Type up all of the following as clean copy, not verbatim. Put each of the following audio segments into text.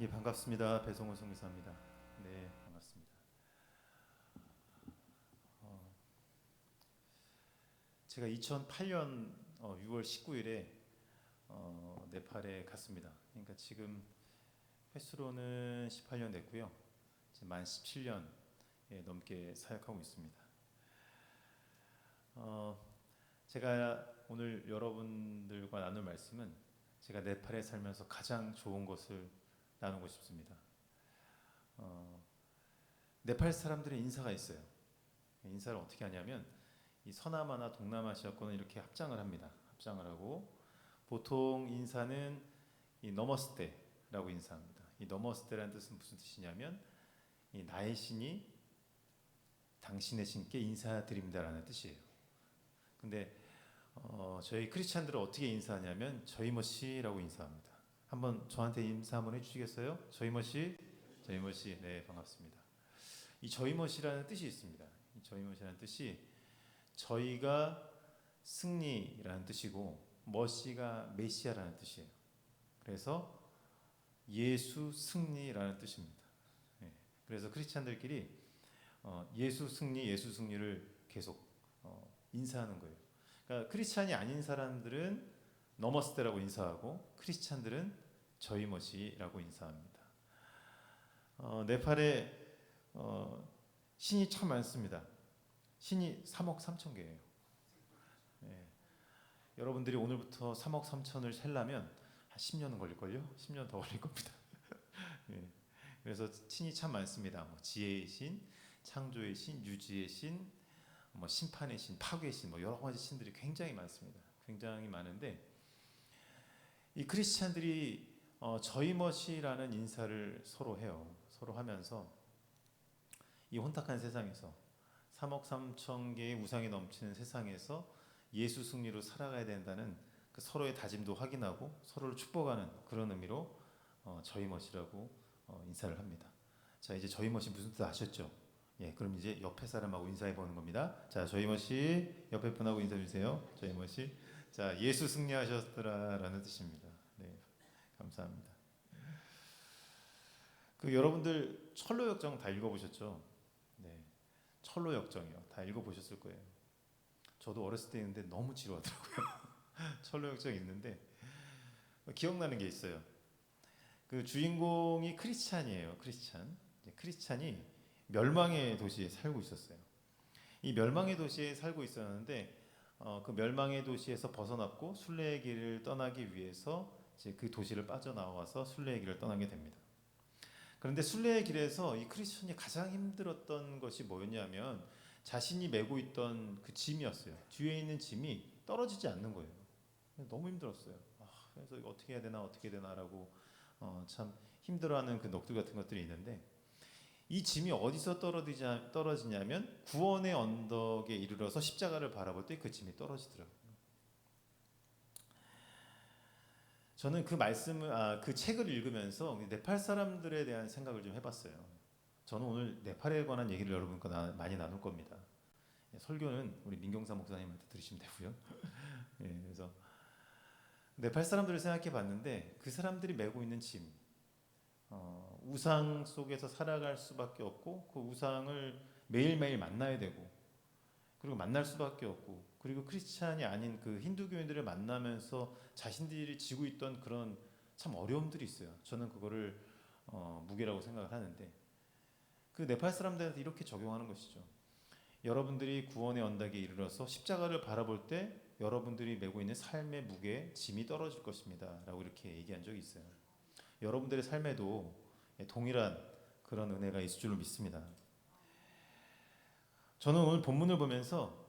예, 반갑습니다. 배성훈 선교사입니다. 네, 반갑습니다. 어, 제가 2008년 6월 19일에 네팔에 갔습니다. 그러니까 지금 횟수로는 18년 됐고요. 지금 만 17년 넘게 사역하고 있습니다. 어, 제가 오늘 여러분들과 나눌 말씀은 제가 네팔에 살면서 가장 좋은 것을 나누고 싶습니다. 어, 네팔 사람들의 인사가 있어요. 인사를 어떻게 하냐면 이 서남아나 동남아시아권은 이렇게 합장을 합니다. 합장을 하고 보통 인사는 이 너머스테라고 인사합니다. 이 너머스테라는 뜻은 무슨 뜻이냐면 이 나의 신이 당신의 신께 인사드립니다라는 뜻이에요. 근데 저희 크리스찬들은 어떻게 인사하냐면 저희 머시라고 인사합니다. 한번 저한테 인사 한번 해주시겠어요? 저희 머시, 저희 머시. 네, 반갑습니다. 이 저희 머시라는 뜻이 있습니다. 이 저희 머시라는 뜻이 저희가 승리라는 뜻이고 머시가 메시아라는 뜻이에요. 그래서 예수 승리라는 뜻입니다. 예. 그래서 크리스찬들끼리 예수 승리, 예수 승리를 계속 인사하는 거예요. 그러니까 크리스찬이 아닌 사람들은 너머스테라고 인사하고 크리스찬들은 저희 머시라고 인사합니다. 네팔에 신이 참 많습니다. 신이 3억 3천 개예요. 예. 여러분들이 오늘부터 3억 3천을 셀려면 한 10년은 걸릴걸요? 10년 더 걸릴 겁니다. 예. 그래서 신이 참 많습니다. 뭐 지혜의 신, 창조의 신, 유지의 신, 뭐 심판의 신, 파괴의 신, 뭐 여러 가지 신들이 굉장히 많습니다. 굉장히 많은데 이 크리스찬들이 저희 멋이라는 인사를 서로 해요. 서로 하면서 이 혼탁한 세상에서 3억 3천 개의 우상이 넘치는 세상에서 예수 승리로 살아가야 된다는 그 서로의 다짐도 확인하고 서로를 축복하는 그런 의미로 저희 멋이라고 인사를 합니다. 자, 이제 저희 멋이 무슨 뜻 아셨죠? 예, 그럼 이제 옆에 사람하고 인사해 보는 겁니다. 자, 저희 멋이 옆에 분하고 인사해 주세요. 저희 멋이 자, 예수 승리하셨더라라는 뜻입니다. 네, 감사합니다. 그 여러분들 철로역정 다 읽어보셨죠? 네, 철로역정이요. 다 읽어보셨을 거예요. 저도 어렸을 때 있는데 너무 지루하더라고요. 철로역정 있는데 기억나는 게 있어요. 그 주인공이 크리스찬이에요. 크리스찬. 크리스찬이 멸망의 도시에 살고 있었어요. 이 멸망의 도시에 살고 있었는데 그 멸망의 도시에서 벗어났고 순례의 길을 떠나기 위해서 이제 그 도시를 빠져나와서 순례의 길을 떠나게 됩니다. 그런데 순례의 길에서 이 크리스천이 가장 힘들었던 것이 뭐였냐면 자신이 메고 있던 그 짐이었어요. 뒤에 있는 짐이 떨어지지 않는 거예요. 너무 힘들었어요. 그래서 이거 어떻게 해야 되나 어떻게 해야 되나라고 참 힘들어하는 그 넋두 같은 것들이 있는데 이 짐이 어디서 떨어지냐면 구원의 언덕에 이르러서 십자가를 바라볼 때 그 짐이 떨어지더라고요. 저는 그 말씀을 그 책을 읽으면서 네팔 사람들에 대한 생각을 좀 해봤어요. 저는 오늘 네팔에 관한 얘기를 여러분과 많이 나눌 겁니다. 예, 설교는 우리 민경사 목사님한테 들으시면 되고요. 예, 그래서 네팔 사람들을 생각해 봤는데 그 사람들이 메고 있는 짐, 우상 속에서 살아갈 수밖에 없고 그 우상을 매일매일 만나야 되고 그리고 만날 수밖에 없고 그리고 크리스찬이 아닌 그 힌두교인들을 만나면서 자신들이 지고 있던 그런 참 어려움들이 있어요. 저는 그거를 무게라고 생각을 하는데 그 네팔 사람들한테 이렇게 적용하는 것이죠. 여러분들이 구원의 언덕에 이르러서 십자가를 바라볼 때 여러분들이 메고 있는 삶의 무게, 짐이 떨어질 것입니다. 라고 이렇게 얘기한 적이 있어요. 여러분들의 삶에도 동일한 그런 은혜가 있을 줄로 믿습니다. 저는 오늘 본문을 보면서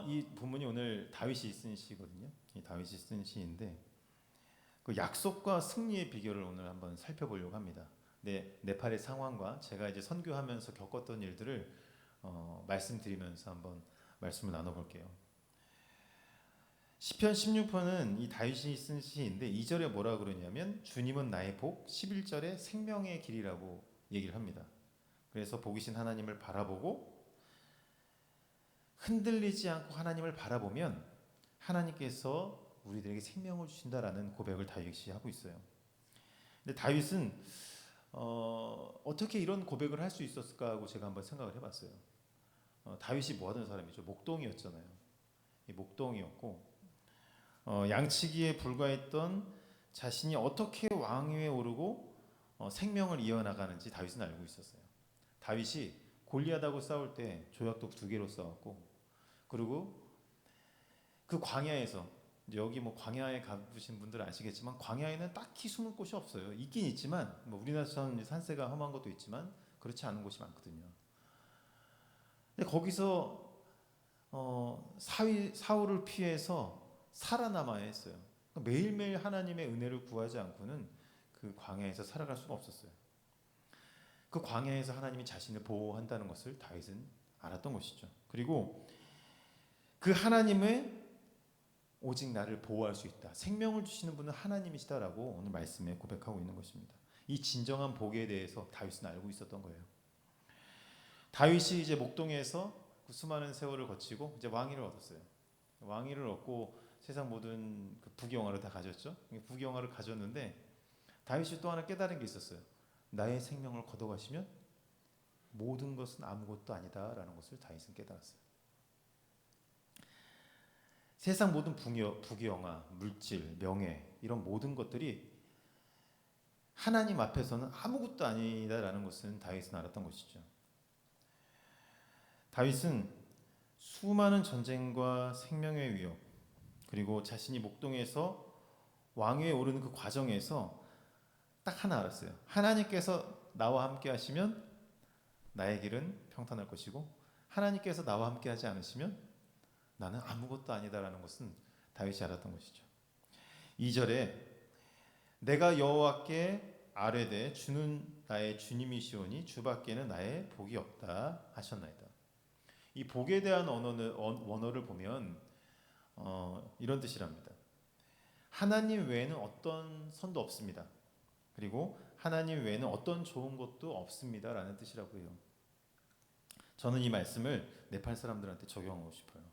이 본문이 오늘 다윗이 쓴 시거든요. 이 다윗이 쓴 시인데 그 약속과 승리의 비결을 오늘 한번 살펴보려고 합니다. 네팔의 상황과 제가 이제 선교하면서 겪었던 일들을 말씀드리면서 한번 말씀을 나눠볼게요. 시편 16편은 이 다윗이 쓴 시인데 2절에 뭐라 그러냐면 주님은 나의 복, 11절에 생명의 길이라고 얘기를 합니다. 그래서 복이신 하나님을 바라보고 흔들리지 않고 하나님을 바라보면 하나님께서 우리들에게 생명을 주신다라는 고백을 다윗이 하고 있어요. 근데 다윗은 어떻게 이런 고백을 할 수 있었을까 하고 제가 한번 생각을 해봤어요. 다윗이 뭐 하던 사람이죠? 목동이었잖아요. 이 목동이었고 양치기에 불과했던 자신이 어떻게 왕위에 오르고 생명을 이어나가는지 다윗은 알고 있었어요. 다윗이 골리앗하고 싸울 때 조약독 2개로 싸웠고, 그리고 그 광야에서, 여기 뭐 광야에 가보신 분들은 아시겠지만 광야에는 딱히 숨을 곳이 없어요. 있긴 있지만 뭐 우리나라처럼 산세가 험한 것도 있지만 그렇지 않은 곳이 많거든요. 근데 거기서 사울을 피해서 살아남아야 했어요. 그러니까 매일매일 하나님의 은혜를 구하지 않고는 그 광야에서 살아갈 수가 없었어요. 그 광야에서 하나님이 자신을 보호한다는 것을 다윗은 알았던 것이죠. 그리고 그 하나님의 오직 나를 보호할 수 있다, 생명을 주시는 분은 하나님이시다라고 오늘 말씀에 고백하고 있는 것입니다. 이 진정한 복에 대해서 다윗은 알고 있었던 거예요. 다윗이 이제 목동에서 그 수많은 세월을 거치고 이제 왕위를 얻었어요. 왕위를 얻고 세상 모든 그 부귀영화를 다 가졌죠. 부귀영화를 가졌는데 다윗이 또 하나 깨달은 게 있었어요. 나의 생명을 걷어가시면 모든 것은 아무것도 아니다라는 것을 다윗은 깨달았어요. 세상 모든 부귀영화, 물질, 명예, 이런 모든 것들이 하나님 앞에서는 아무것도 아니다라는 것은 다윗은 알았던 것이죠. 다윗은 수많은 전쟁과 생명의 위협, 그리고 자신이 목동에서 왕위에 오르는 그 과정에서 딱 하나 알았어요. 하나님께서 나와 함께 하시면 나의 길은 평탄할 것이고, 하나님께서 나와 함께 하지 않으시면 나는 아무것도 아니다라는 것은 다윗이 알았던 것이죠. 2절에 내가 여호와께 아뢰되 주는 나의 주님이시오니 주밖에는 나의 복이 없다 하셨나이다. 이 복에 대한 원어를 보면 이런 뜻이랍니다. 하나님 외에는 어떤 선도 없습니다. 그리고 하나님 외에는 어떤 좋은 것도 없습니다라는 뜻이라고 해요. 저는 이 말씀을 네팔 사람들한테 적용하고 싶어요.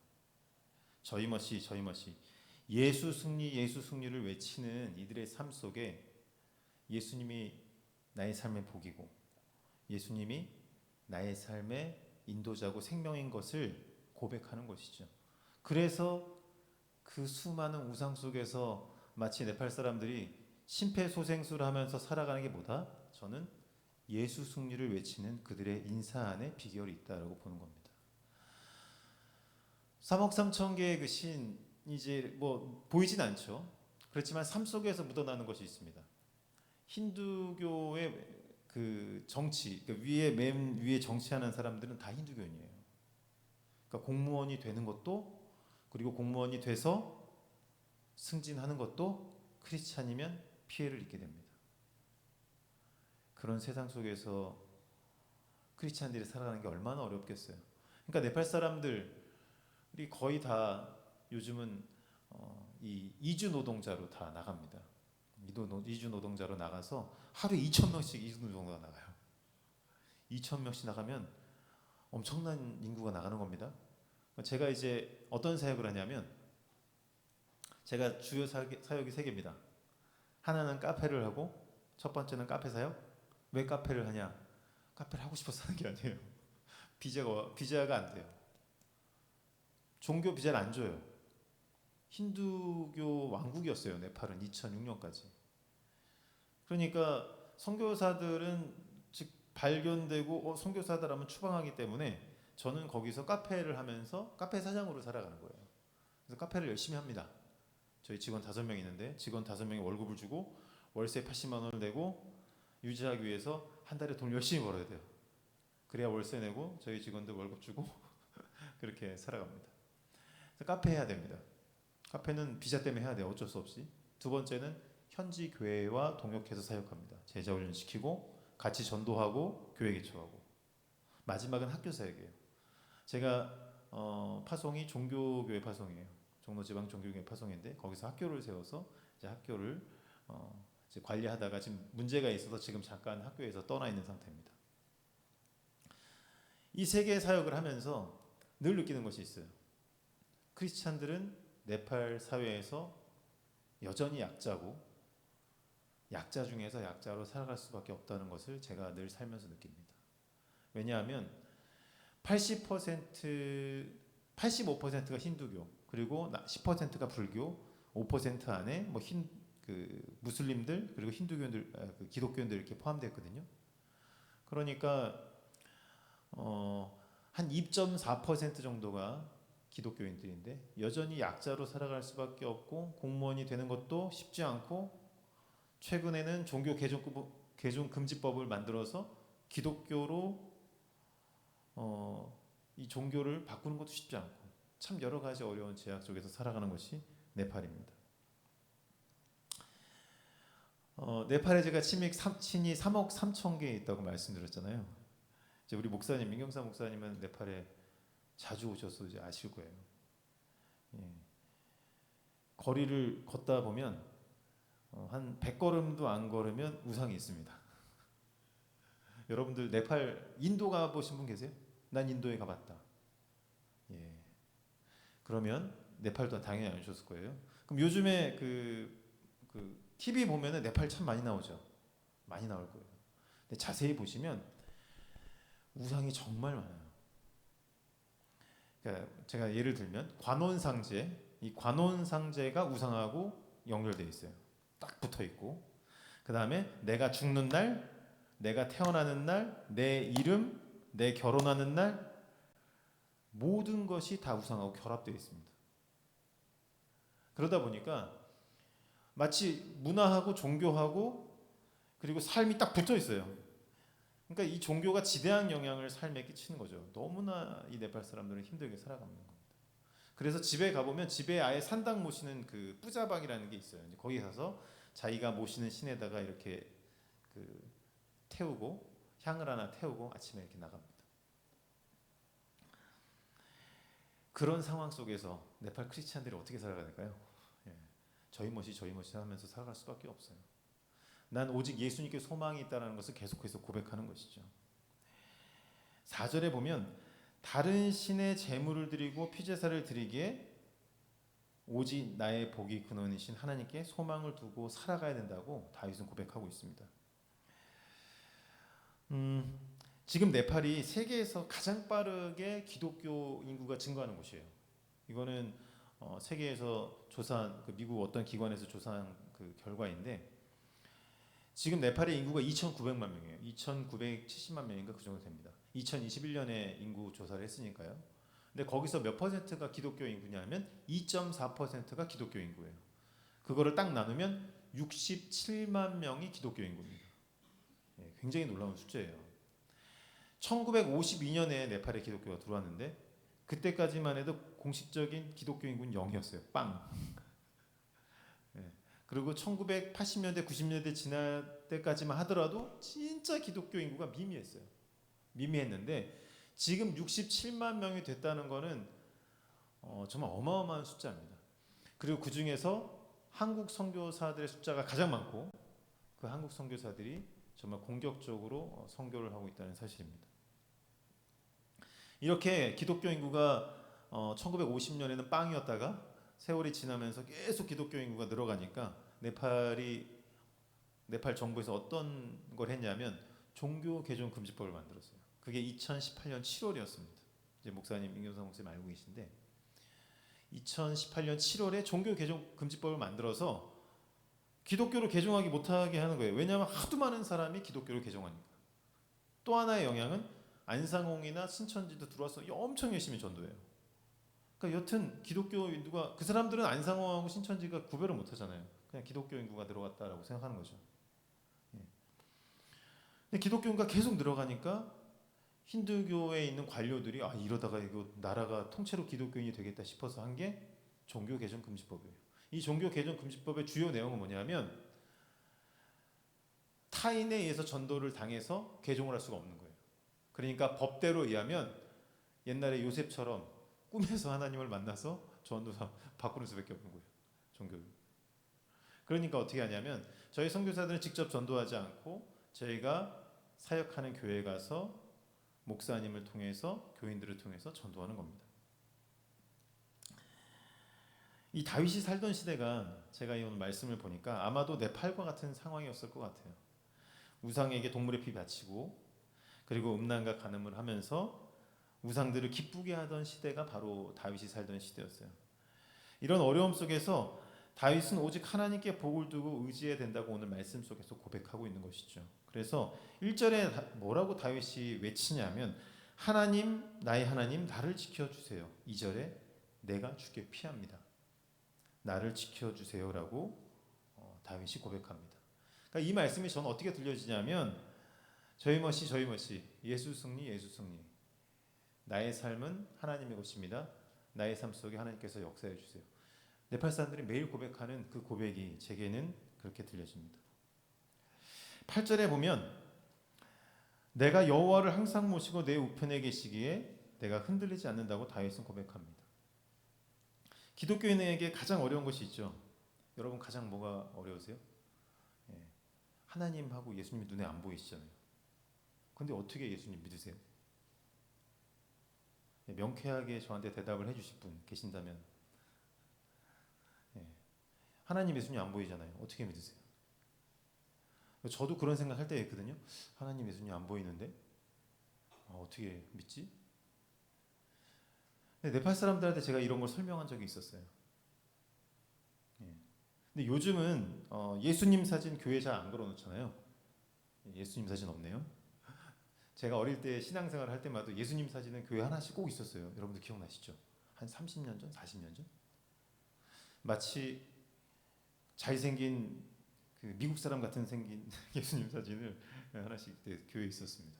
저희머시 예수 승리를 외치는 이들의 삶 속에 예수님이 나의 삶의 복이고 예수님이 나의 삶의 인도자고 생명인 것을 고백하는 것이죠. 그래서 그 수많은 우상 속에서 마치 네팔 사람들이 심폐소생술을 하면서 살아가는 게 뭐다? 저는 예수 승리를 외치는 그들의 인사 안에 비결이 있다라고 보는 겁니다. 3억 3천 개의 그 신, 이제 뭐 보이진 않죠. 그렇지만 삶 속에서 묻어나는 것이 있습니다. 힌두교의 그 정치, 그 맨 위에 정치하는 사람들은 다 힌두교인이에요. 그러니까 공무원이 되는 것도, 그리고 공무원이 돼서 승진하는 것도 크리스찬이면 피해를 입게 됩니다. 그런 세상 속에서 크리스찬들이 살아가는 게 얼마나 어렵겠어요. 그러니까 네팔 사람들이 거의 다 요즘은 이 이주 노동자로 다 나갑니다. 이주 노동자로 나가서 하루에 2,000명씩 이주 노동자가 나가요. 2,000명씩 나가면 엄청난 인구가 나가는 겁니다. 제가 이제 어떤 사역을 하냐면, 제가 주요 사역이 3개입니다. 하나는 카페를 하고, 첫 번째는 카페 사역. 왜 카페를 하냐? 카페를 하고 싶어서 하는 게 아니에요. 비자가 안 돼요. 종교 비자를 안 줘요. 힌두교 왕국이었어요, 네팔은 2006년까지. 그러니까 선교사들은 즉 발견되고 선교사들하면 추방하기 때문에 저는 거기서 카페를 하면서 카페 사장으로 살아가는 거예요. 그래서 카페를 열심히 합니다. 저희 직원 5명 있는데 직원 5명이 월급을 주고 월세 80만 원을 내고 유지하기 위해서 한 달에 돈 열심히 벌어야 돼요. 그래야 월세 내고 저희 직원들 월급 주고 그렇게 살아갑니다. 그래서 카페 해야 됩니다. 카페는 비자 때문에 해야 돼요. 어쩔 수 없이. 두 번째는 현지 교회와 동역해서 사역합니다. 제자 훈련 시키고 같이 전도하고 교회 개척하고. 마지막은 학교 사역이에요. 제가 파송이 종교교회 파송이에요. 종로지방 종교교회 파송인데 거기서 학교를 세워서 이제 학교를 이제 관리하다가 지금 문제가 있어서 지금 잠깐 학교에서 떠나 있는 상태입니다. 이 세 개의 사역을 하면서 늘 느끼는 것이 있어요. 크리스찬들은 네팔 사회에서 여전히 약자고 약자 중에서 약자로 살아갈 수밖에 없다는 것을 제가 늘 살면서 느낍니다. 왜냐하면 80%, 85%가 힌두교, 그리고 10%가 불교, 5% 안에 뭐 무슬림들 그리고 힌두교인들, 기독교인들 이렇게 포함되어 있거든요. 그러니까 한 2.4% 정도가 기독교인들인데 여전히 약자로 살아갈 수밖에 없고 공무원이 되는 것도 쉽지 않고 최근에는 종교 개종 금지법을 만들어서 기독교로 이 종교를 바꾸는 것도 쉽지 않고 참 여러 가지 어려운 제약 속에서 살아가는 것이 네팔입니다. 네팔에 제가 신이 3억 3천 개 있다고 말씀드렸잖아요. 이제 우리 목사님 민경사 목사님은 네팔에 자주 오셔서 이제 아실 거예요. 예. 거리를 걷다 보면 한 100걸음도 안 걸으면 우상이 있습니다. 여러분들 네팔 인도 가보신 분 계세요? 난 인도에 가봤다. 예. 그러면 네팔도 당연히 안 오셨을 거예요. 그럼 요즘에 TV 보면은 네팔 참 많이 나오죠. 많이 나올 거예요. 근데 자세히 보시면 우상이 정말 많아요. 그러니까 제가 예를 들면 관원상제, 이 관원상제가 우상하고 연결되어 있어요. 딱 붙어 있고, 그 다음에 내가 죽는 날, 내가 태어나는 날, 내 이름, 내 결혼하는 날, 모든 것이 다 우상하고 결합되어 있습니다. 그러다 보니까 마치 문화하고 종교하고 그리고 삶이 딱 붙어 있어요. 그러니까 이 종교가 지대한 영향을 삶에 끼치는 거죠. 너무나 이 네팔 사람들은 힘들게 살아가는 겁니다. 그래서 집에 가보면 집에 아예 산당 모시는 그 뿌자방이라는 게 있어요. 이제 거기 가서 자기가 모시는 신에다가 이렇게 태우고 향을 하나 태우고 아침에 이렇게 나갑니다. 그런 상황 속에서 네팔 크리스찬들이 어떻게 살아가야 될까요? 예. 저희 멋이 하면서 살아갈 수밖에 없어요. 난 오직 예수님께 소망이 있다는 것을 계속해서 고백하는 것이죠. 4절에 보면 다른 신의 제물을 드리고 피제사를 드리기에 오직 나의 복이 근원이신 하나님께 소망을 두고 살아가야 된다고 다윗은 고백하고 있습니다. 지금 네팔이 세계에서 가장 빠르게 기독교 인구가 증가하는 곳이에요. 이거는 세계에서 조사한 미국 어떤 기관에서 조사한 결과인데 지금 네팔의 인구가 2,900만 명이에요. 2,970만 명인가 그 정도 됩니다. 2021년에 인구 조사를 했으니까요. 근데 거기서 몇 퍼센트가 기독교 인구냐면 2.4%가 기독교 인구예요. 그거를 딱 나누면 67만 명이 기독교 인구입니다. 예, 굉장히 놀라운 숫자예요. 1952년에 네팔에 기독교가 들어왔는데 그때까지만 해도 공식적인 기독교 인구는 0이었어요. 빵. 예. 그리고 1980년대, 90년대 지날 때까지만 하더라도 진짜 기독교 인구가 미미했어요. 미미했는데 지금 67만 명이 됐다는 거는 정말 어마어마한 숫자입니다. 그리고 그 중에서 한국 선교사들의 숫자가 가장 많고 그 한국 선교사들이 정말 공격적으로 선교를 하고 있다는 사실입니다. 이렇게 기독교 인구가 1950년에는 빵이었다가 세월이 지나면서 계속 기독교 인구가 늘어가니까 네팔 정부에서 어떤 걸 했냐면 종교 개종 금지법을 만들었어요. 그게 2018년 7월이었습니다. 이제 목사님 임경사 목사님 알고 계신데 2018년 7월에 종교 개종 금지법을 만들어서 기독교를 개종하기 못하게 하는 거예요. 왜냐하면 하도 많은 사람이 기독교를 개종하니까. 또 하나의 영향은 안상홍이나 신천지도 들어와서 엄청 열심히 전도해요. 그러니까 여튼 기독교 인구가 그 사람들은 안상홍하고 신천지가 구별을 못하잖아요. 그냥 기독교 인구가 늘어갔다라고 생각하는 거죠. 예. 근데 기독교 인구가 계속 늘어가니까 힌두교에 있는 관료들이 이러다가 이거 나라가 통째로 기독교인이 되겠다 싶어서 한 게 종교 개종 금지법이에요. 이 종교 개종 금지법의 주요 내용은 뭐냐면 타인에 의해서 전도를 당해서 개종을 할 수가 없는 거예요. 그러니까 법대로 의하면 옛날에 요셉처럼 꿈에서 하나님을 만나서 전도사 바꾸는 수밖에 없는 거예요. 종교를. 그러니까 어떻게 하냐면 저희 선교사들은 직접 전도하지 않고 저희가 사역하는 교회에 가서 목사님을 통해서 교인들을 통해서 전도하는 겁니다. 이 다윗이 살던 시대가 제가 이 오늘 말씀을 보니까 아마도 네팔과 같은 상황이었을 것 같아요. 우상에게 동물의 피 바치고 그리고 음란과 간음을 하면서 우상들을 기쁘게 하던 시대가 바로 다윗이 살던 시대였어요. 이런 어려움 속에서 다윗은 오직 하나님께 복을 두고 의지해야 된다고 오늘 말씀 속에서 고백하고 있는 것이죠. 그래서 1절에 뭐라고 다윗이 외치냐면 하나님, 나의 하나님 나를 지켜주세요. 2절에 내가 주께 피합니다. 나를 지켜주세요라고 다윗이 고백합니다. 그러니까 이 말씀이 저는 어떻게 들려지냐면 저희 멋이 예수 승리 예수 승리 나의 삶은 하나님의 것입니다. 나의 삶 속에 하나님께서 역사해 주세요. 네팔 사람들이 매일 고백하는 그 고백이 제게는 그렇게 들려집니다. 8절에 보면 내가 여호와를 항상 모시고 내 우편에 계시기에 내가 흔들리지 않는다고 다윗은 고백합니다. 기독교인에게 가장 어려운 것이 있죠. 여러분 가장 뭐가 어려우세요? 하나님하고 예수님이 눈에 안 보이시잖아요. 근데 어떻게 예수님 믿으세요? 명쾌하게 저한테 대답을 해주실 분 계신다면 하나님 예수님 안 보이잖아요. 어떻게 믿으세요? 저도 그런 생각 할 때 있거든요. 하나님 예수님 안 보이는데 어떻게 믿지? 근데 네팔 사람들한테 제가 이런 걸 설명한 적이 있었어요. 근데 요즘은 예수님 사진 교회 잘 안 걸어놓잖아요. 예수님 사진 없네요. 제가 어릴 때 신앙생활 할 때마다 예수님 사진은 교회 하나씩 꼭 있었어요. 여러분들 기억나시죠? 한 30년 전, 40년 전? 마치 잘생긴 그 미국 사람 같은 생긴 예수님 사진을 하나씩 교회에 있었습니다.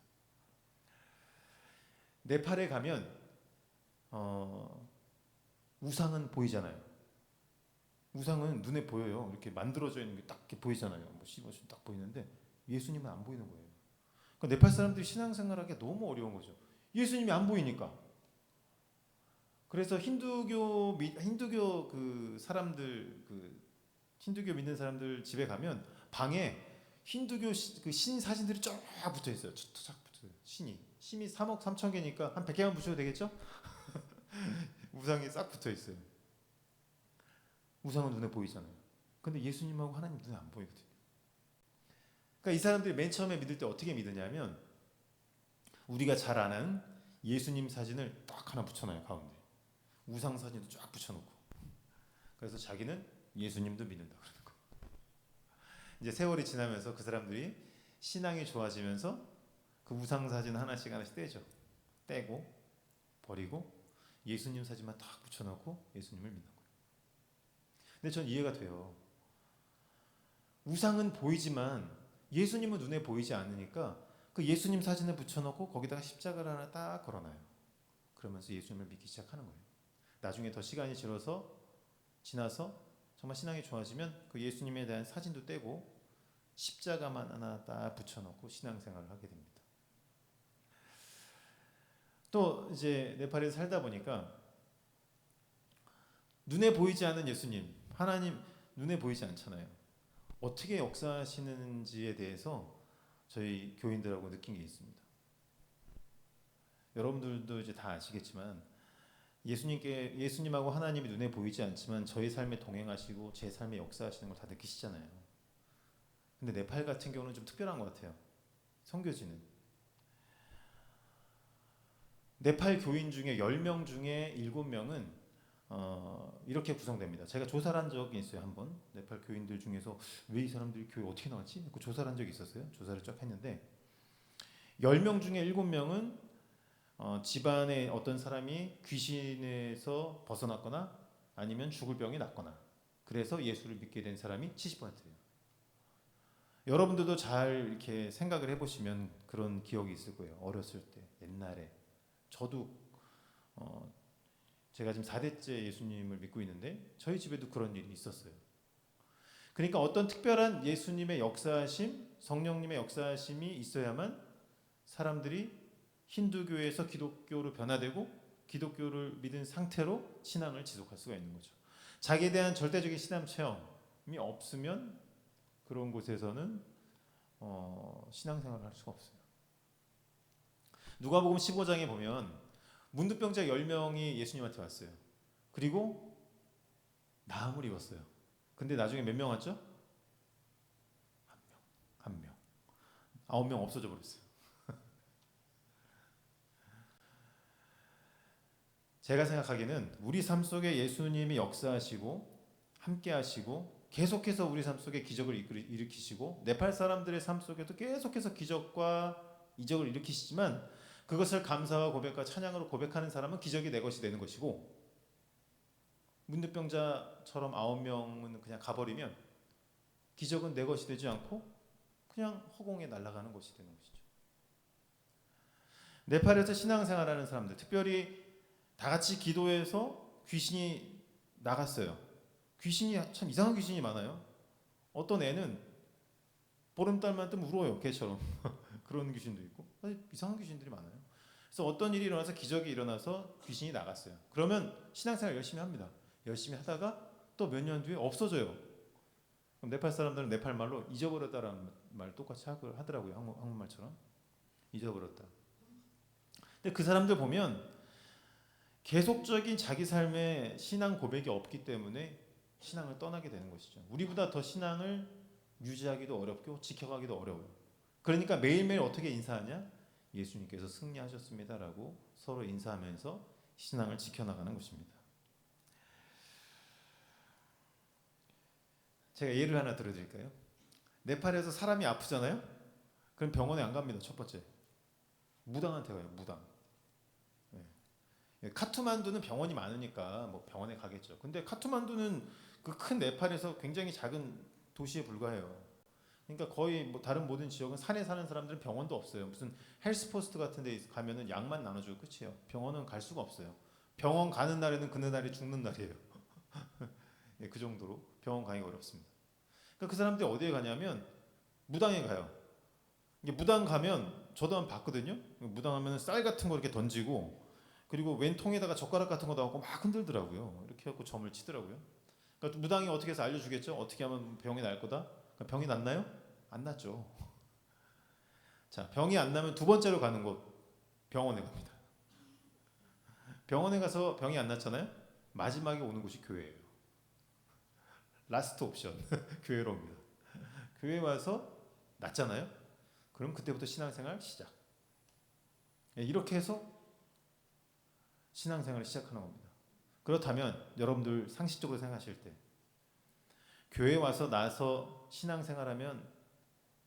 네팔에 가면 우상은 보이잖아요. 우상은 눈에 보여요. 이렇게 만들어져 있는 게 딱 보이잖아요. 뭐 씹어서 딱 보이는데 예수님은 안 보이는 거예요. 그러니까 네팔 사람들이 신앙생활하기 너무 어려운 거죠. 예수님이 안 보이니까. 그래서 힌두교 그 사람들 힌두교 믿는 사람들 집에 가면 방에 힌두교 그 신 사진들이 쫙 붙어 있어요. 쫙 붙어요. 신이 3억 3천 개니까 한 100개만 붙여도 되겠죠? 우상이 싹 붙어 있어요. 우상은 눈에 보이잖아요. 근데 예수님하고 하나님 눈에 안 보이거든요. 그러니까 이 사람들이 맨 처음에 믿을 때 어떻게 믿으냐면 우리가 잘 아는 예수님 사진을 딱 하나 붙여놔요. 가운데 우상 사진도 쫙 붙여놓고 그래서 자기는 예수님도 믿는다 그러는 거예요. 이제 세월이 지나면서 그 사람들이 신앙이 좋아지면서 그 우상 사진 하나씩 떼죠. 떼고 버리고 예수님 사진만 딱 붙여놓고 예수님을 믿는 거예요. 근데 전 이해가 돼요. 우상은 보이지만 예수님은 눈에 보이지 않으니까 그 예수님 사진을 붙여놓고 거기다가 십자가를 하나 딱 걸어놔요. 그러면서 예수님을 믿기 시작하는 거예요. 나중에 더 시간이 지나서 정말 신앙이 좋아지면 그 예수님에 대한 사진도 떼고 십자가만 하나 딱 붙여놓고 신앙생활을 하게 됩니다. 또 이제 네팔에서 살다 보니까 눈에 보이지 않는 예수님, 하나님 눈에 보이지 않잖아요. 어떻게 역사하시는지에 대해서 저희 교인들하고 느낀 게 있습니다. 여러분들도 이제 다 아시겠지만 예수님하고 하나님이 눈에 보이지 않지만 저희 삶에 동행하시고 제 삶에 역사하시는 걸 다 느끼시잖아요. 근데 네팔 같은 경우는 좀 특별한 것 같아요. 선교지는 네팔 교인 중에 10명 중에 7명은 이렇게 구성됩니다. 제가 조사를 한 적이 있어요. 한번 네팔 교인들 중에서 왜 이 사람들이 교회 어떻게 나왔지? 조사를 한 적이 있었어요. 조사를 쫙 했는데 10명 중에 7명은 집안에 어떤 사람이 귀신에서 벗어났거나 아니면 죽을 병이 났거나 그래서 예수를 믿게 된 사람이 70%예요. 여러분들도 잘 이렇게 생각을 해보시면 그런 기억이 있을 거예요. 어렸을 때 옛날에 저도 제가 지금 4대째 예수님을 믿고 있는데 저희 집에도 그런 일이 있었어요. 그러니까 어떤 특별한 예수님의 역사하심, 성령님의 역사하심이 있어야만 사람들이 힌두교에서 기독교로 변화되고 기독교를 믿은 상태로 신앙을 지속할 수가 있는 거죠. 자기에 대한 절대적인 신앙 체험이 없으면 그런 곳에서는 신앙생활을 할 수가 없어요. 누가복음 15장에 보면 문둥병자 10명이 예수님한테 왔어요. 그리고 나음을 입었어요. 근데 나중에 몇 명 왔죠? 한 명. 9명 없어져 버렸어요. 제가 생각하기에는 우리 삶 속에 예수님이 역사하시고 함께 하시고 계속해서 우리 삶 속에 기적을 일으키시고 네팔 사람들의 삶 속에도 계속해서 기적과 이적을 일으키시지만 그것을 감사와 고백과 찬양으로 고백하는 사람은 기적이 내 것이 되는 것이고 문둥병자처럼 9명은 그냥 가버리면 기적은 내 것이 되지 않고 그냥 허공에 날아가는 것이 되는 것이죠. 네팔에서 신앙생활하는 사람들, 특별히 다 같이 기도해서 귀신이 나갔어요. 귀신이 참 이상한 귀신이 많아요. 어떤 애는 보름달만 뜨면 울어요, 개처럼. 그런 귀신도 있고 이상한 귀신들이 많아요. 그래서 어떤 일이 일어나서 기적이 일어나서 귀신이 나갔어요. 그러면 신앙생활 열심히 합니다. 열심히 하다가 또 몇 년 뒤에 없어져요. 그럼 네팔 사람들은 네팔 말로 잊어버렸다라는 말 똑같이 하더라고요. 한국말처럼 잊어버렸다. 근데 그 사람들 보면 계속적인 자기 삶의 신앙 고백이 없기 때문에 신앙을 떠나게 되는 것이죠. 우리보다 더 신앙을 유지하기도 어렵고 지켜가기도 어려워요. 그러니까 매일매일 어떻게 인사하냐? 예수님께서 승리하셨습니다라고 서로 인사하면서 신앙을 지켜나가는 것입니다. 제가 예를 하나 들어드릴까요? 네팔에서 사람이 아프잖아요? 그럼 병원에 안 갑니다. 첫 번째. 무당한테 가요. 무당. 네. 카트만두는 병원이 많으니까 뭐 병원에 가겠죠. 근데 카트만두는 그 큰 네팔에서 굉장히 작은 도시에 불과해요. 그러니까 거의 뭐 다른 모든 지역은 산에 사는 사람들은 병원도 없어요. 무슨 헬스포스트 같은 데 가면은 약만 나눠주고 끝이에요. 병원은 갈 수가 없어요. 병원 가는 날에는 그 날이 죽는 날이에요. 예, 그 정도로 병원 가기가 어렵습니다. 그러니까 그 사람들이 어디에 가냐면 무당에 가요. 이게 무당 가면 저도 한번 봤거든요. 무당 하면 쌀 같은 거 이렇게 던지고 그리고 왼 통에다가 젓가락 같은 거 넣고 막 흔들더라고요. 이렇게 해갖고 점을 치더라고요. 그러니까 무당이 어떻게 해서 알려주겠죠? 어떻게 하면 병이 날 거다? 그러니까 병이 났나요? 안 났죠. 자, 병이 안 나면 두 번째로 가는 곳 병원에 갑니다. 병원에 가서 병이 안 났잖아요. 마지막에 오는 곳이 교회예요. 라스트 옵션 교회로 옵니다. 교회 와서 났잖아요. 그럼 그때부터 신앙생활 시작. 이렇게 해서 신앙생활을 시작하는 겁니다. 그렇다면 여러분들 상식적으로 생각하실 때 교회 와서 나서 신앙생활하면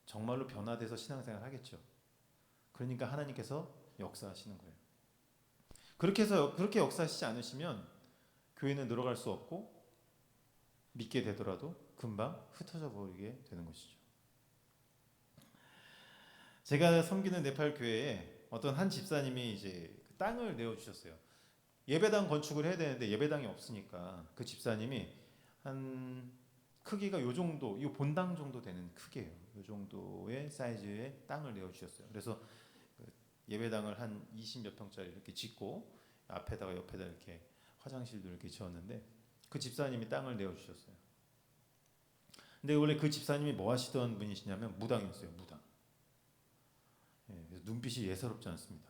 정말로 변화돼서 신앙생활 하겠죠. 그러니까 하나님께서 역사하시는 거예요. 그렇게 해서 그렇게 역사하시지 않으시면 교회는 늘어갈 수 없고 믿게 되더라도 금방 흩어져 버리게 되는 것이죠. 제가 섬기는 네팔 교회에 어떤 한 집사님이 이제 땅을 내어 주셨어요. 예배당 건축을 해야 되는데 예배당이 없으니까 그 집사님이 한 크기가 요 정도, 이 본당 정도 되는 크기예요. 요 정도의 사이즈의 땅을 내어 주셨어요. 그래서 예배당을 한 20몇 평짜리 이렇게 짓고 앞에다가 옆에다 이렇게 화장실도 이렇게 지었는데 그 집사님이 땅을 내어 주셨어요. 근데 원래 그 집사님이 뭐 하시던 분이시냐면 무당이었어요. 무당. 예, 그래서 눈빛이 예사롭지 않습니다.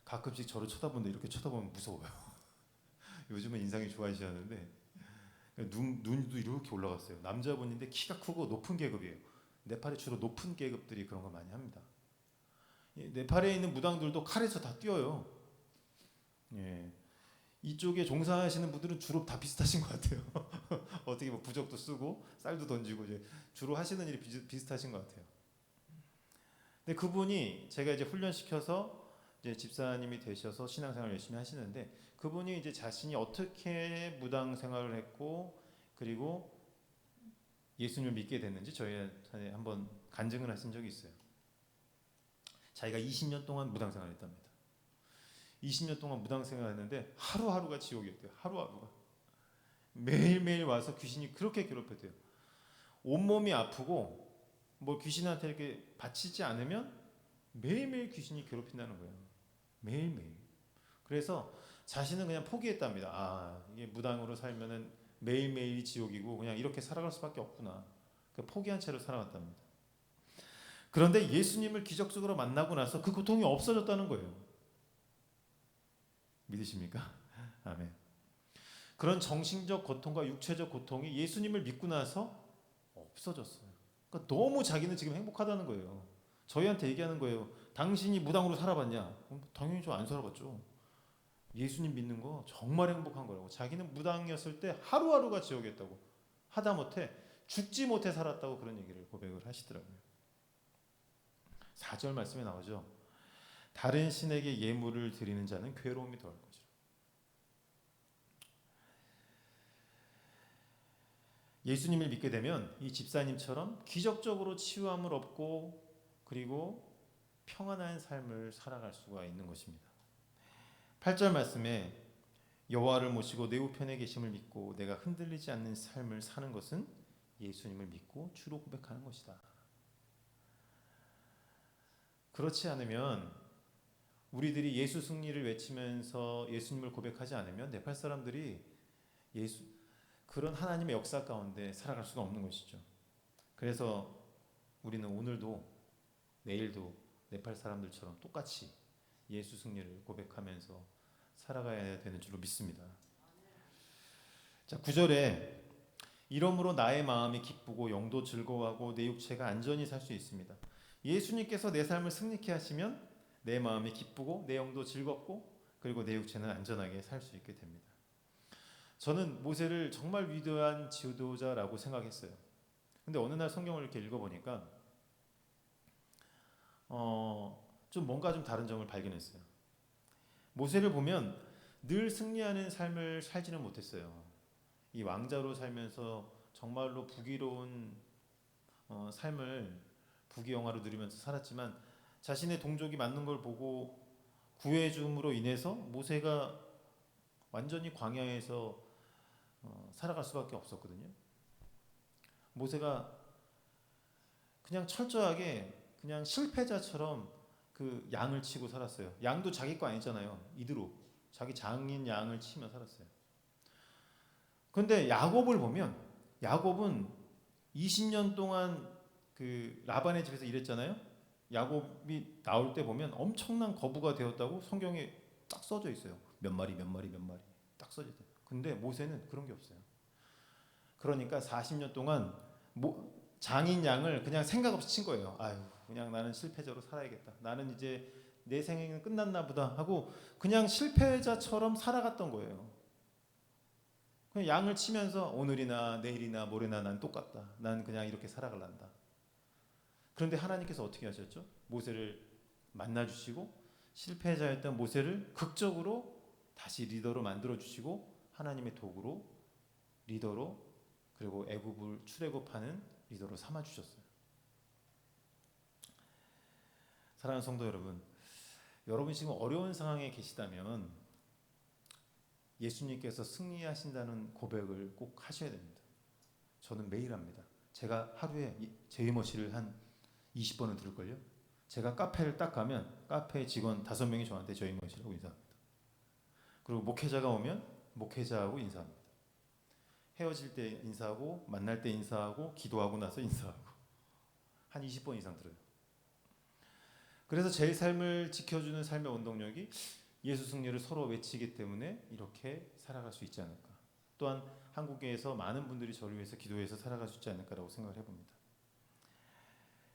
가끔씩 저를 쳐다보는데 이렇게 쳐다보면 무서워요. 요즘은 인상이 좋아지셨는데 눈도 이렇게 올라갔어요. 남자분인데 키가 크고 높은 계급이에요. 네팔에 주로 높은 계급들이 그런 거 많이 합니다. 네팔에 있는 무당들도 칼에서 다 뛰어요. 예. 이쪽에 종사하시는 분들은 주로 다 비슷하신 것 같아요. 어떻게 뭐 부적도 쓰고 쌀도 던지고 이제 주로 하시는 일이 비슷하신 것 같아요. 근데 그분이 제가 이제 훈련시켜서 이제 집사님이 되셔서 신앙생활 열심히 하시는데 그분이 이제 자신이 어떻게 무당 생활을 했고 그리고 예수님을 믿게 됐는지 저희한테 한번 간증을 하신 적이 있어요. 자기가 20년 동안 무당 생활을 했답니다. 20년 동안 무당 생활을 했는데 하루하루가 지옥이었대요. 하루하루가. 매일매일 와서 귀신이 그렇게 괴롭혔대요. 온몸이 아프고 뭐 귀신한테 이렇게 바치지 않으면 매일매일 귀신이 괴롭힌다는 거예요. 매일매일. 그래서 자신은 그냥 포기했답니다. 아, 이게 무당으로 살면은 매일매일이 지옥이고 그냥 이렇게 살아갈 수밖에 없구나. 포기한 채로 살아갔답니다. 그런데 예수님을 기적적으로 만나고 나서 그 고통이 없어졌다는 거예요. 믿으십니까? 아멘. 그런 정신적 고통과 육체적 고통이 예수님을 믿고 나서 없어졌어요. 그러니까 너무 자기는 지금 행복하다는 거예요. 저희한테 얘기하는 거예요. 당신이 무당으로 살아봤냐? 당연히 저 안 살아봤죠. 예수님 믿는 거 정말 행복한 거라고. 자기는 무당이었을 때 하루하루가 지옥이었다고. 하다못해 죽지 못해 살았다고 그런 얘기를 고백을 하시더라고요. 4절 말씀에 나오죠. 다른 신에게 예물을 드리는 자는 괴로움이 더할 것이라. 예수님을 믿게 되면 이 집사님처럼 기적적으로 치유함을 얻고 그리고 평안한 삶을 살아갈 수가 있는 것입니다. 8절 말씀에 여호와를 모시고 내 우편에 계심을 믿고 내가 흔들리지 않는 삶을 사는 것은 예수님을 믿고 주로 고백하는 것이다. 그렇지 않으면 우리들이 예수 승리를 외치면서 예수님을 고백하지 않으면 네팔 사람들이 그런 하나님의 역사 가운데 살아갈 수가 없는 것이죠. 그래서 우리는 오늘도 내일도 네팔 사람들처럼 똑같이 예수 승리를 고백하면서 살아가야 되는 줄로 믿습니다. 자, 9절에 이러므로 나의 마음이 기쁘고 영도 즐거워하고 내 육체가 안전히 살 수 있습니다. 예수님께서 내 삶을 승리케 하시면 내 마음이 기쁘고 내 영도 즐겁고 그리고 내 육체는 안전하게 살 수 있게 됩니다. 저는 모세를 정말 위대한 지도자라고 생각했어요. 근데 어느 날 성경을 이렇게 읽어보니까 좀 뭔가 좀 다른 점을 발견했어요. 모세를 보면 늘 승리하는 삶을 살지는 못했어요. 이 왕자로 살면서 정말로 부귀로운 삶을 부귀영화로 누리면서 살았지만 자신의 동족이 맞는 걸 보고 구해줌으로 인해서 모세가 완전히 광야에서 살아갈 수밖에 없었거든요. 모세가 그냥 철저하게 그냥 실패자처럼 그 양을 치고 살았어요. 양도 자기 거 아니잖아요. 이드로 자기 장인 양을 치며 살았어요. 그런데 야곱을 보면 야곱은 20년 동안 그 라반의 집에서 일했잖아요. 야곱이 나올 때 보면 엄청난 거부가 되었다고 성경에 딱 써져 있어요. 몇 마리 딱 써져 있어요. 근데 모세는 그런 게 없어요. 그러니까 40년 동안 장인 양을 그냥 생각 없이 친 거예요. 아유, 그냥 나는 실패자로 살아야겠다. 나는 이제 내 생애는 끝났나 보다 하고 그냥 실패자처럼 살아갔던 거예요. 그냥 양을 치면서 오늘이나 내일이나 모레나 난 똑같다. 난 그냥 이렇게 살아갈란다. 그런데 하나님께서 어떻게 하셨죠? 모세를 만나주시고 실패자였던 모세를 극적으로 다시 리더로 만들어주시고 하나님의 도구로 리더로 그리고 애굽을 출애굽하는 리더로 삼아주셨어요. 사랑하는 성도 여러분, 여러분 지금 어려운 상황에 계시다면 예수님께서 승리하신다는 고백을 꼭 하셔야 됩니다. 저는 매일 합니다. 제가 하루에 제이머시를 한 20번은 들을걸요. 제가 카페를 딱 가면 카페 직원 5명이 저한테 제이머시라고 인사합니다. 그리고 목회자가 오면 목회자하고 인사합니다. 헤어질 때 인사하고 만날 때 인사하고 기도하고 나서 인사하고 한 20번 이상 들어요. 그래서 제 삶을 지켜주는 삶의 원동력이 예수 승리를 서로 외치기 때문에 이렇게 살아갈 수 있지 않을까. 또한 한국에서 많은 분들이 저를 위해서 기도해서 살아갈 수 있지 않을까라고 생각을 해봅니다.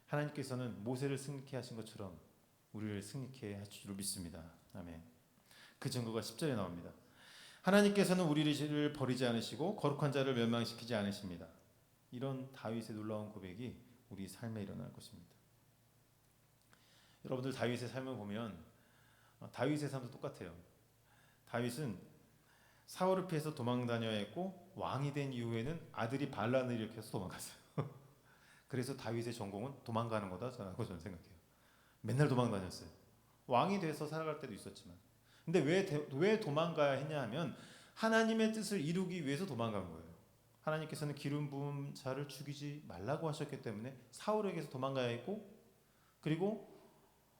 하나님께서는 모세를 승리케 하신 것처럼 우리를 승리케 하실 줄 믿습니다. 아멘. 그 증거가 10절에 나옵니다. 하나님께서는 우리를 버리지 않으시고 거룩한 자를 멸망시키지 않으십니다. 이런 다윗의 놀라운 고백이 우리 삶에 일어날 것입니다. 여러분들 다윗의 삶을 보면 다윗의 삶도 똑같아요. 다윗은 사울을 피해서 도망다녀야 했고 왕이 된 이후에는 아들이 반란을 일으켜서 도망갔어요. 그래서 다윗의 전공은 도망가는 거다라고 저는 생각해요. 맨날 도망다녔어요. 왕이 돼서 살아갈 때도 있었지만 근데 왜 도망가야 했냐 하면 하나님의 뜻을 이루기 위해서 도망간 거예요. 하나님께서는 기름 부은 자를 죽이지 말라고 하셨기 때문에 사울에게서 도망가야 했고 그리고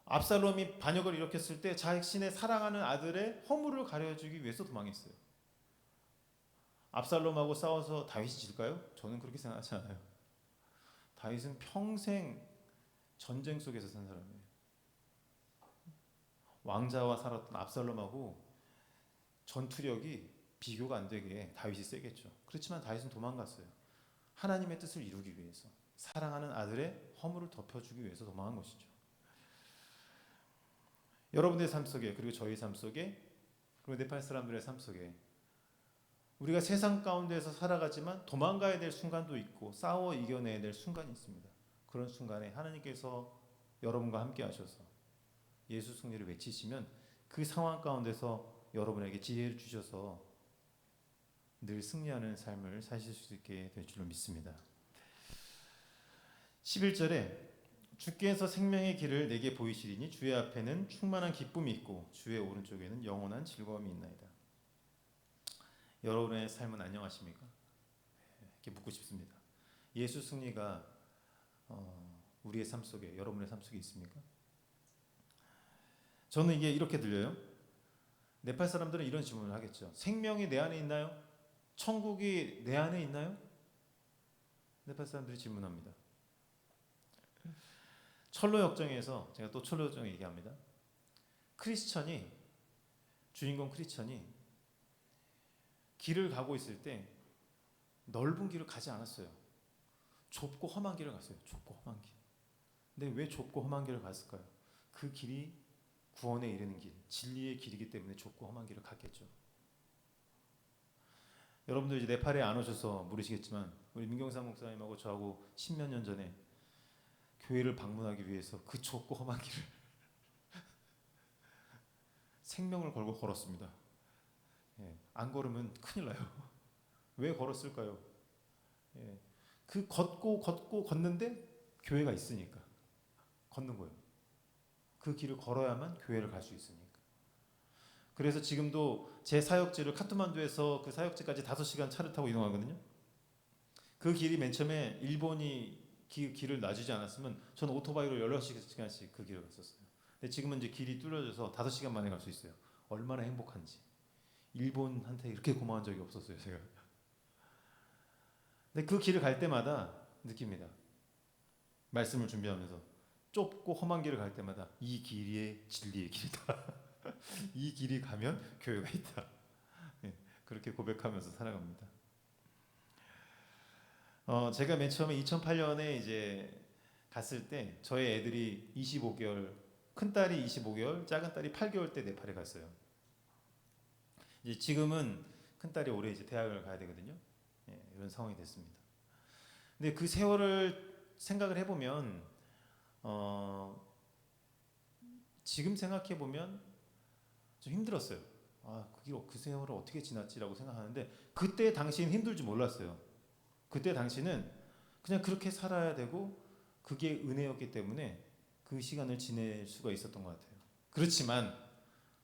압살롬이 반역을 일으켰을 때 자신의 사랑하는 아들의 허물을 가려주기 위해서 도망했어요. 압살롬하고 싸워서 다윗이 질까요? 저는 그렇게 생각하지 않아요. 다윗은 평생 전쟁 속에서 산 사람이에요. 왕자와 살았던 압살롬하고 전투력이 비교가 안 되게 다윗이 세겠죠. 그렇지만 다윗은 도망갔어요. 하나님의 뜻을 이루기 위해서, 사랑하는 아들의 허물을 덮어주기 위해서 도망한 것이죠. 여러분의 삶 속에, 그리고 저희 삶 속에, 그리고 네팔 사람들의 삶 속에 우리가 세상 가운데서 살아가지만 도망가야 될 순간도 있고 싸워 이겨내야 될 순간이 있습니다. 그런 순간에 하나님께서 여러분과 함께 하셔서 예수 승리를 외치시면 그 상황 가운데서 여러분에게 지혜를 주셔서 늘 승리하는 삶을 사실 수 있게 될 줄로 믿습니다. 11절에 주께서 생명의 길을 내게 보이시리니 주의 앞에는 충만한 기쁨이 있고 주의 오른쪽에는 영원한 즐거움이 있나이다. 여러분의 삶은 안녕하십니까? 이렇게 묻고 싶습니다. 예수 승리가 우리의 삶 속에, 여러분의 삶 속에 있습니까? 저는 이게 이렇게 들려요. 네팔 사람들은 이런 질문을 하겠죠. 생명이 내 안에 있나요? 천국이 내 안에 있나요? 네팔 사람들이 질문합니다. 철로 역정에서, 제가 또 철로 역정 얘기합니다. 크리스천이, 주인공 크리스천이 길을 가고 있을 때 넓은 길을 가지 않았어요. 좁고 험한 길을 갔어요. 좁고 험한 길. 근데 왜 좁고 험한 길을 갔을까요? 그 길이 구원에 이르는 길, 진리의 길이기 때문에 좁고 험한 길을 갔겠죠. 여러분들 이제 네팔에 안 오셔서 모르시겠지만 우리 민경삼 목사님하고 저하고 10몇 년 전에 교회를 방문하기 위해서 그 좁고 험한 길을 생명을 걸고 걸었습니다. 안 걸으면 큰일 나요. 왜 걸었을까요? 그 걷고 걷는데 교회가 있으니까 걷는 거예요. 그 길을 걸어야만 교회를 갈 수 있으니까. 그래서 지금도 제 사역지를 카트만두에서 그 사역지까지 5시간 차를 타고 이동하거든요. 그 길이 맨 처음에 일본이 길을 놔주지 않았으면 저는 오토바이로 16시간씩 그 길을 갔었어요. 근데 지금은 이제 길이 뚫려져서 5시간 만에 갈 수 있어요. 얼마나 행복한지. 일본한테 이렇게 고마운 적이 없었어요, 제가. 근데 그 길을 갈 때마다 느낍니다. 말씀을 준비하면서 좁고 험한 길을 갈 때마다 이 길이 진리의 길이다. 이 길이 가면 교회가 있다. 그렇게 고백하면서 살아갑니다. 제가 맨 처음에 2008년에 이제 갔을 때 저희 애들이 25개월, 큰 딸이 25개월, 작은 딸이 8개월 때 네팔에 갔어요. 이제 지금은 큰 딸이 올해 이제 대학을 가야 되거든요. 이런 상황이 됐습니다. 근데 그 세월을 생각을 해보면 지금 생각해 보면 좀 힘들었어요. 그 세월을 어떻게 지났지라고 생각하는데 그때 당시는 힘들 줄 몰랐어요. 그때 당시는 그냥 그렇게 살아야 되고 그게 은혜였기 때문에 그 시간을 지낼 수가 있었던 것 같아요. 그렇지만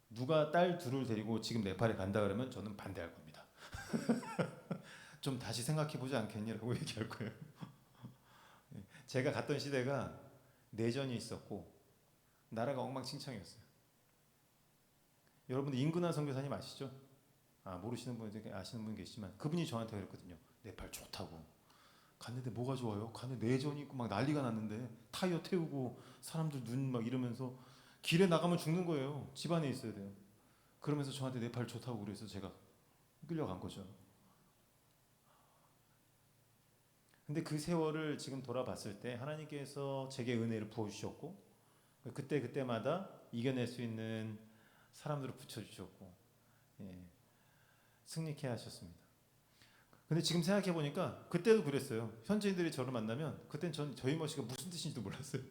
누가 딸 둘을 데리고 지금 네팔에 간다 그러면 저는 반대할 겁니다. 좀 다시 생각해 보지 않겠냐라고 얘기할 거예요. 제가 갔던 시대가 내전이 있었고 나라가 엉망진창이었어요. 여러분들 임근환 선교사님 아시죠? 모르시는 분 아시는 분 계시지만 그분이 저한테 그랬거든요. 네팔 좋다고. 갔는데 뭐가 좋아요? 갔는데 내전이 있고 막 난리가 났는데 타이어 태우고 사람들 눈 막 이러면서 길에 나가면 죽는 거예요. 집 안에 있어야 돼요. 그러면서 저한테 네팔 좋다고 그래서 제가 끌려간 거죠. 근데 그 세월을 지금 돌아봤을 때 하나님께서 제게 은혜를 부어주셨고 그때마다 이겨낼 수 있는 사람들을 붙여주셨고 승리케 하셨습니다. 근데 지금 생각해 보니까 그때도 그랬어요. 현지인들이 저를 만나면 그땐 저희 멋이가 무슨 뜻인지도 몰랐어요.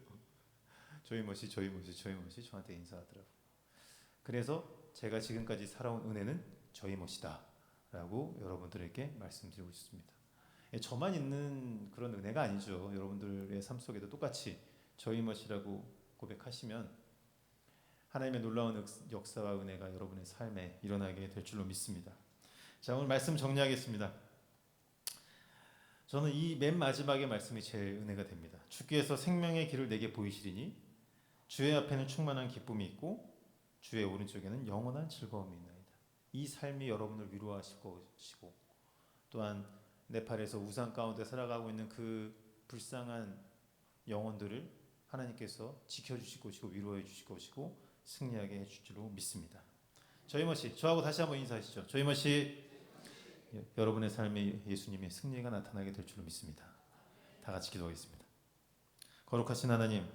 저희 멋이 저한테 인사하더라고요. 그래서 제가 지금까지 살아온 은혜는 저희 멋이다 라고 여러분들에게 말씀드리고 싶습니다. 저만 있는 그런 은혜가 아니죠. 여러분들의 삶 속에도 똑같이 저희 멋이라고 고백하시면 하나님의 놀라운 역사와 은혜가 여러분의 삶에 일어나게 될 줄로 믿습니다. 자, 오늘 말씀 정리하겠습니다. 저는 이 맨 마지막의 말씀이 제일 은혜가 됩니다. 주께서 생명의 길을 내게 보이시리니 주의 앞에는 충만한 기쁨이 있고 주의 오른쪽에는 영원한 즐거움이 있나이다. 이 삶이 여러분을 위로하실 것이고 또한 네팔에서 우상 가운데 살아가고 있는 그 불쌍한 영혼들을 하나님께서 지켜주실 것이고 위로해 주실 것이고 승리하게 해줄 줄로 믿습니다. 저희 멋이 저하고 다시 한번 인사하시죠. 저희 멋이 여러분의 삶에 예수님의 승리가 나타나게 될 줄로 믿습니다. 다 같이 기도하겠습니다. 거룩하신 하나님,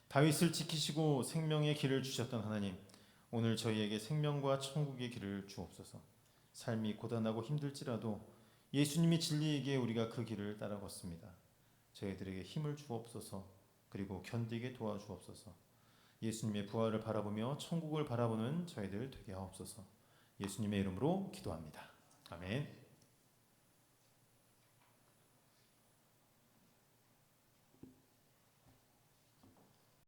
다윗을 지키시고 생명의 길을 주셨던 하나님, 오늘 저희에게 생명과 천국의 길을 주옵소서. 삶이 고단하고 힘들지라도 예수님이 진리이기에 우리가 그 길을 따라 걷습니다. 저희들에게 힘을 주옵소서. 그리고 견디게 도와주옵소서. 예수님의 부활을 바라보며 천국을 바라보는 저희들 되게 하옵소서. 예수님의 이름으로 기도합니다. 아멘.